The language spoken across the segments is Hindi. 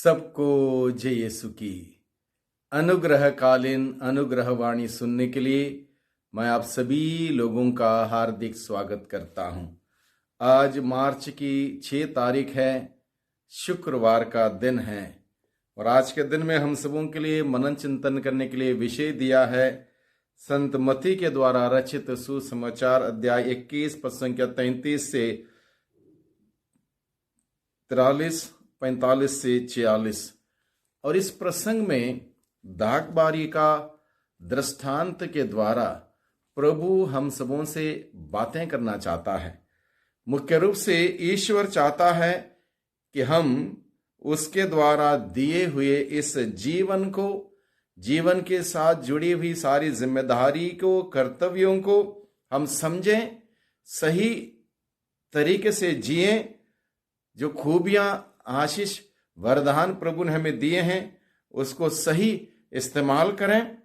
सबको जय यीशु की अनुग्रहकालीन अनुग्रह वाणी सुनने के लिए मैं आप सभी लोगों का हार्दिक स्वागत करता हूं। आज मार्च की 6 तारीख है, शुक्रवार का दिन है और आज के दिन में हम सबों के लिए मनन चिंतन करने के लिए विषय दिया है संत मत्ती के द्वारा रचित सुसमाचार अध्याय 21 पद संख्या 33 से 43, 45 से 46। और इस प्रसंग में दागबारी का दृष्टांत के द्वारा प्रभु हम सबों से बातें करना चाहता है। मुख्य रूप से ईश्वर चाहता है कि हम उसके द्वारा दिए हुए इस जीवन के साथ जुड़ी हुई सारी जिम्मेदारी को, कर्तव्यों को हम समझें, सही तरीके से जिएं। जो खूबियां, आशीष, वरदान प्रभु ने हमें दिए हैं उसको सही इस्तेमाल करें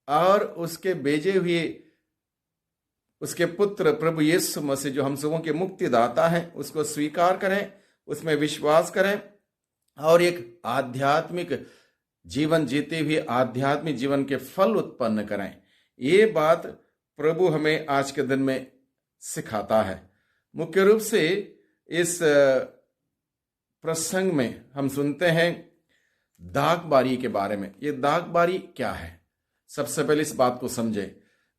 और उसके भेजे हुए उसके पुत्र प्रभु यीशु मसीह जो हम सबों के मुक्तिदाता हैं उसको स्वीकार करें, उसमें विश्वास करें और एक आध्यात्मिक जीवन जीते हुए आध्यात्मिक जीवन के फल उत्पन्न करें। ये बात प्रभु हमें आज के दिन में सिखाता है। मुख्य रूप से इस प्रसंग में हम सुनते हैं दागबारी के बारे में। ये दागबारी क्या है? सबसे पहले इस बात को समझे।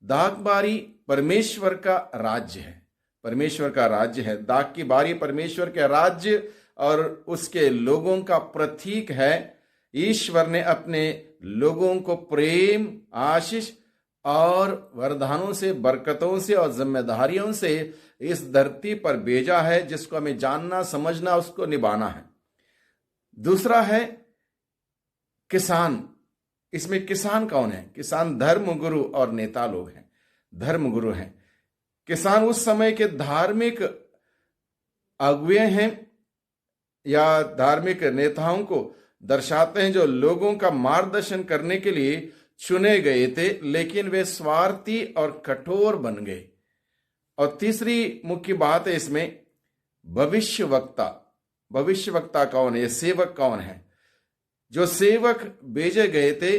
दागबारी परमेश्वर का राज्य है, परमेश्वर का राज्य है। दाग की बारी परमेश्वर के राज्य और उसके लोगों का प्रतीक है। ईश्वर ने अपने लोगों को प्रेम, आशीष और वरदानों से, बरकतों से और जिम्मेदारियों से इस धरती पर भेजा है, जिसको हमें जानना, समझना, उसको निभाना है। दूसरा है किसान। इसमें किसान कौन है? किसान धर्मगुरु और नेता लोग हैं, धर्मगुरु हैं। किसान उस समय के धार्मिक अगुवे हैं या धार्मिक नेताओं को दर्शाते हैं जो लोगों का मार्गदर्शन करने के लिए चुने गए थे, लेकिन वे स्वार्थी और कठोर बन गए। और तीसरी मुख्य बात है इसमें भविष्यवक्ता। भविष्यवक्ता कौन है? सेवक कौन है? जो सेवक भेजे गए थे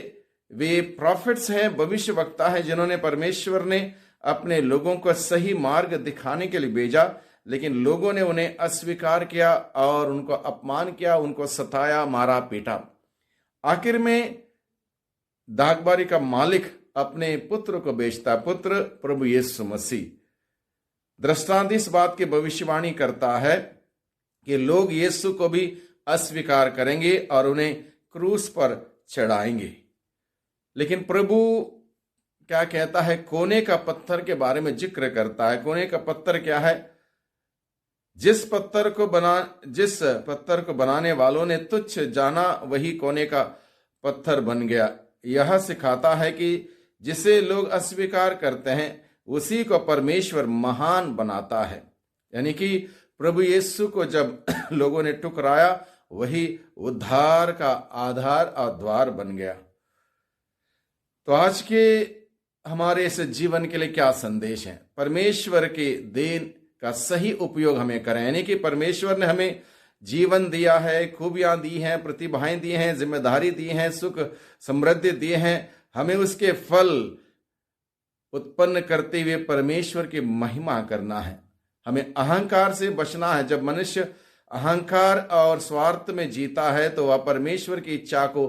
वे प्रॉफिट्स हैं, भविष्यवक्ता हैं, जिन्होंने परमेश्वर ने अपने लोगों को सही मार्ग दिखाने के लिए भेजा, लेकिन लोगों ने उन्हें अस्वीकार किया और उनको अपमान किया, उनको सताया, मारा, पीटा। आखिर में दागबारी का मालिक अपने पुत्र को भेजता, पुत्र प्रभु यीशु मसीह। दृष्टांत इस बात की भविष्यवाणी करता है कि लोग यीशु को भी अस्वीकार करेंगे और उन्हें क्रूस पर चढ़ाएंगे। लेकिन प्रभु क्या कहता है? कोने का पत्थर के बारे में जिक्र करता है। कोने का पत्थर क्या है? जिस पत्थर को बनाने वालों ने तुच्छ जाना वही कोने का पत्थर बन गया। यह सिखाता है कि जिसे लोग अस्वीकार करते हैं उसी को परमेश्वर महान बनाता है। यानी कि प्रभु यीशु को जब लोगों ने ठुकराया वही उद्धार का आधार और द्वार बन गया। तो आज के हमारे इस जीवन के लिए क्या संदेश है? परमेश्वर के देन का सही उपयोग हमें करें। यानी कि परमेश्वर ने हमें जीवन दिया है, खूबियां दी हैं, प्रतिभाएं दी हैं, जिम्मेदारी दी हैं, सुख समृद्धि दिए हैं। हमें उसके फल उत्पन्न करते हुए परमेश्वर की महिमा करना है। हमें अहंकार से बचना है। जब मनुष्य अहंकार और स्वार्थ में जीता है तो वह परमेश्वर की इच्छा को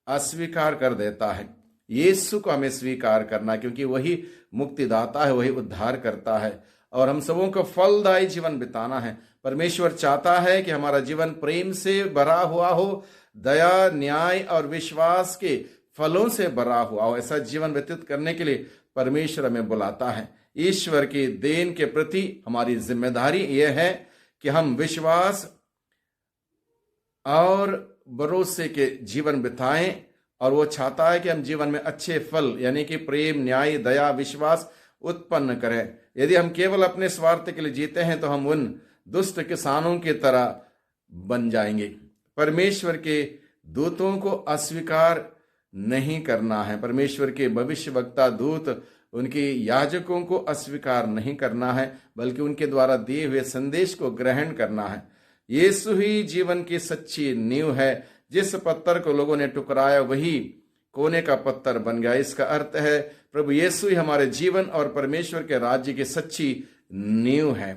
अस्वीकार कर देता है। यीशु को हमें स्वीकार करना, क्योंकि वही मुक्तिदाता है, वही उद्धार करता है और हम सबों को फलदायी जीवन बिताना है। परमेश्वर चाहता है कि हमारा जीवन प्रेम से भरा हुआ हो, दया, न्याय और विश्वास के फलों से भरा हुआ हो। ऐसा जीवन व्यतीत करने के लिए परमेश्वर हमें बुलाता है। ईश्वर के देन के प्रति हमारी जिम्मेदारी यह है कि हम विश्वास और भरोसे के जीवन बिताएं और वो चाहता है कि हम जीवन में अच्छे फल यानी कि प्रेम, न्याय, दया, विश्वास उत्पन्न करें। यदि हम केवल अपने स्वार्थ के लिए जीते हैं तो हम उन दुष्ट किसानों की तरह बन जाएंगे। परमेश्वर के दूतों को अस्वीकार नहीं करना है। परमेश्वर के भविष्यवक्ता दूत, उनके याजकों को अस्वीकार नहीं करना है, बल्कि उनके द्वारा दिए हुए संदेश को ग्रहण करना है। यीशु ही जीवन की सच्ची नींव है जिस पत्थर को लोगों ने टुकराया वही कोने का पत्थर बन गया। इसका अर्थ है प्रभु यीशु ही हमारे जीवन और परमेश्वर के राज्य की सच्ची नींव है।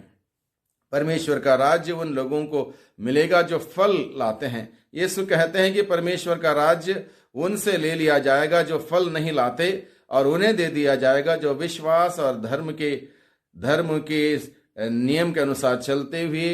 परमेश्वर का राज्य उन लोगों को मिलेगा जो फल लाते हैं। यीशु कहते हैं कि परमेश्वर का राज्य उनसे ले लिया जाएगा जो फल नहीं लाते, और उन्हें दे दिया जाएगा जो विश्वास और धर्म के नियम के अनुसार चलते हुए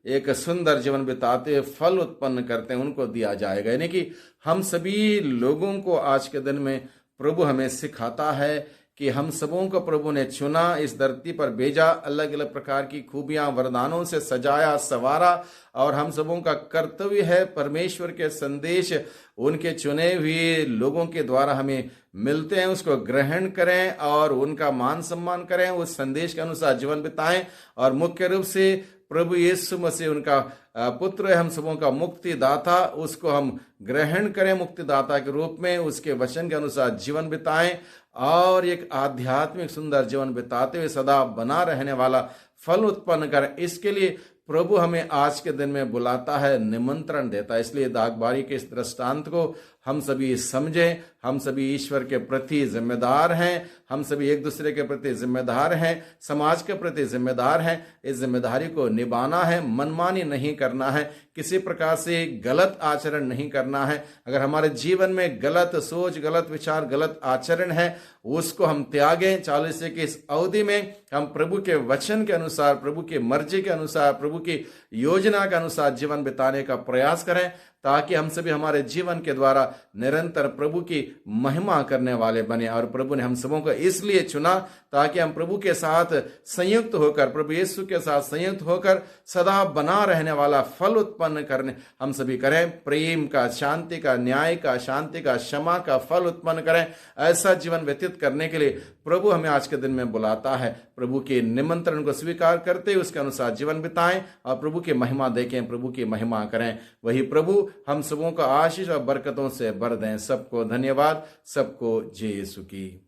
एक सुंदर जीवन बिताते हुए फल उत्पन्न करते हैं, उनको दिया जाएगा। यानी कि हम सभी लोगों को आज के दिन में प्रभु हमें सिखाता है कि हम सबों को प्रभु ने चुना, इस धरती पर भेजा, अलग अलग प्रकार की खूबियां वरदानों से सजाया सवारा, और हम सबों का कर्तव्य है परमेश्वर के संदेश उनके चुने हुए लोगों के द्वारा हमें मिलते हैं, उसको ग्रहण करें और उनका मान सम्मान करें, उस संदेश के अनुसार जीवन बिताएं। और मुख्य रूप से प्रभु यीशु मसीह उनका पुत्र है, हम सबों का मुक्तिदाता, उसको हम ग्रहण करें मुक्तिदाता के रूप में, उसके वचन के अनुसार जीवन बिताएं और एक आध्यात्मिक सुंदर जीवन बिताते हुए सदा बना रहने वाला फल उत्पन्न करें। इसके लिए प्रभु हमें आज के दिन में बुलाता है, निमंत्रण देता है। इसलिए दागबारी के इस दृष्टांत को हम सभी समझें। हम सभी ईश्वर के प्रति जिम्मेदार हैं, हम सभी एक दूसरे के प्रति जिम्मेदार हैं, समाज के प्रति जिम्मेदार हैं। इस जिम्मेदारी को निभाना है, मनमानी नहीं करना है, किसी प्रकार से गलत आचरण नहीं करना है। अगर हमारे जीवन में गलत सोच, गलत विचार, गलत आचरण है, उसको हम त्यागें। 40 की इस अवधि में हम प्रभु के वचन के अनुसार, प्रभु की मर्जी के अनुसार, प्रभु की योजना के अनुसार जीवन बिताने का प्रयास करें, ताकि हम सभी हमारे जीवन के द्वारा निरंतर प्रभु की महिमा करने वाले बने। और प्रभु ने हम सबों को इसलिए चुना ताकि हम प्रभु के साथ संयुक्त होकर, प्रभु यीशु के साथ संयुक्त होकर सदा बना रहने वाला फल उत्पन्न करने हम सभी करें। प्रेम का, शांति का, न्याय का, शांति का, क्षमा का फल उत्पन्न करें। ऐसा जीवन व्यतीत करने के लिए प्रभु हमें आज के दिन में बुलाता है। प्रभु के निमंत्रण को स्वीकार करते हुए उसके अनुसार जीवन बिताएं और प्रभु की महिमा देखें, प्रभु की महिमा करें। वही प्रभु हम सबों को आशीष और बरकतों से भर दें। सबको धन्यवाद, सबको जय यीशु की।